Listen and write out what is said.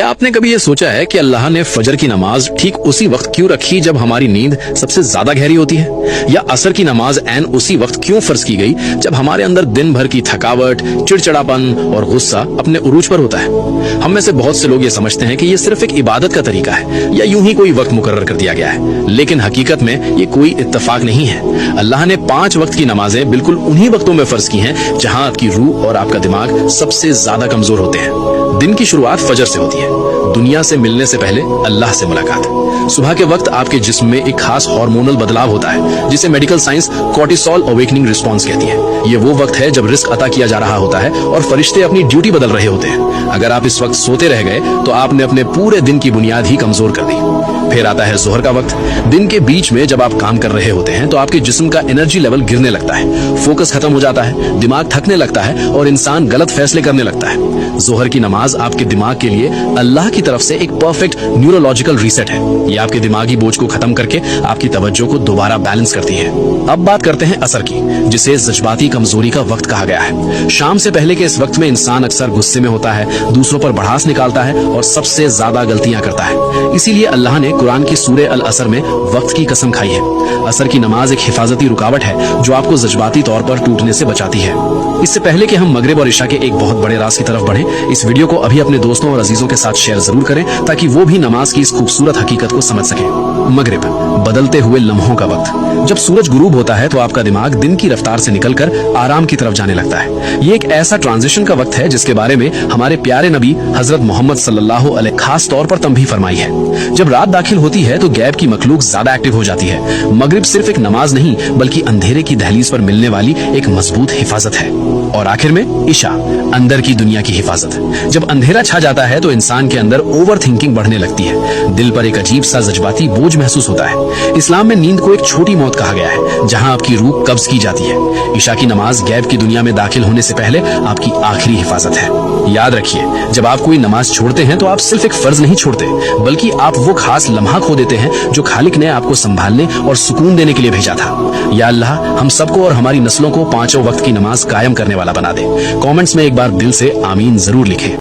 क्या आपने कभी ये सोचा है कि अल्लाह ने फजर की नमाज ठीक उसी वक्त क्यों रखी जब हमारी नींद सबसे ज्यादा गहरी होती है, या असर की नमाज ऐन उसी वक्त क्यों फर्ज की गई जब हमारे अंदर दिन भर की थकावट, चिड़चिड़ापन और गुस्सा अपने उरूज पर होता है। हम में से बहुत से लोग ये समझते हैं कि ये सिर्फ एक इबादत का तरीका है या यूं ही कोई वक्त मुकर्रर कर दिया गया है, लेकिन हकीकत में ये कोई इत्तेफाक नहीं है। अल्लाह ने 5 वक्त की नमाजें बिल्कुल उन्हीं वक्तों में फर्ज की हैं जहां आपकी रूह और आपका दिमाग सबसे ज्यादा कमजोर होते हैं। दिन की शुरुआत फजर से होती है, दुनिया से मिलने से पहले अल्लाह से मुलाकात। सुबह के वक्त आपके जिस्म में एक खास हार्मोनल बदलाव होता है जिसे medical science cortisol awakening response कहती है। ये वो वक्त है जब रिस्क अता किया जा रहा होता है और फरिश्ते अपनी ड्यूटी बदल रहे होते हैं। अगर आप इस वक्त सोते रह गए तो आपने अपने पूरे दिन की बुनियाद ही कमजोर कर दी। फिर आता है जोहर का वक्त। दिन के बीच में जब आप काम कर रहे होते हैं तो आपके जिस्म का एनर्जी लेवल गिरने लगता है, फोकस खत्म हो जाता है, दिमाग थकने लगता है और इंसान गलत फैसले करने लगता है। जोहर की नमाज आपके दिमाग के लिए अल्लाह की तरफ से एक परफेक्ट न्यूरोलॉजिकल रीसेट है। ये आपके दिमागी बोझ को खत्म करके आपकी तवज्जो को दोबारा बैलेंस करती है। अब बात करते हैं असर की, जिसे जज्बाती कमजोरी का वक्त कहा गया है। शाम से पहले के इस वक्त में इंसान अक्सर गुस्से में होता है, दूसरों पर भड़ास निकालता है और सबसे ज्यादा गलतियां करता है। इसीलिए अल्लाह ने कुरान की सूरे अल असर में वक्त की कसम खाई है। असर की नमाज एक हिफाजती रुकावट है जो आपको जज्बाती तौर पर टूटने से बचाती है। इससे पहले कि हम मगरिब और इशा के एक बहुत बड़े राज की तरफ बढ़ें, इस वीडियो को अभी अपने दोस्तों और अजीजों के साथ शेयर जरूर करें ताकि वो भी नमाज की इस खूबसूरत हकीकत को समझ सकें। मगरिब, बदलते हुए लम्हों का वक्त। जब सूरज गुरूब होता है तो आपका दिमाग दिन की रफ्तार से निकलकर आराम की तरफ जाने लगता है। ये एक ऐसा ट्रांजिशन का वक्त है जिसके बारे में हमारे प्यारे नबी हजरत मोहम्मद सल्लल्लाहु अलैहि खास तौर पर तंबीह फरमाई है। जब रात दाखिल होती है तो गैब की मखलूक ज्यादा एक्टिव हो जाती है। मगरिब सिर्फ एक नमाज नहीं बल्कि अंधेरे की दहलीज पर मिलने वाली एक मजबूत हिफाजत है। और आखिर में इशा, अंदर की दुनिया की हिफाजत। जब अंधेरा छा जाता है तो इंसान के अंदर ओवर थिंकिंग बढ़ने लगती है, दिल पर एक अजीब सा जज्बाती बोझ महसूस होता है। इस्लाम में नींद को एक छोटी मौत कहा गया है जहां आपकी रूह कब्ज की जाती है। इशा की नमाज गैब की दुनिया में दाखिल होने से पहले आपकी आखिरी हिफाजत है। याद रखिए, जब आप कोई नमाज छोड़ते हैं तो आप सिर्फ एक फर्ज नहीं छोड़ते बल्कि आप वो खास लम्हा खो देते हैं जो खालिक ने आपको संभालने और सुकून देने के लिए भेजा था। या अल्लाह हम सबको और हमारी नस्लों को 5 वक्त की नमाज कायम करने वाला बना दे। कमेंट्स में एक बार दिल से आमीन जरूर लिखें।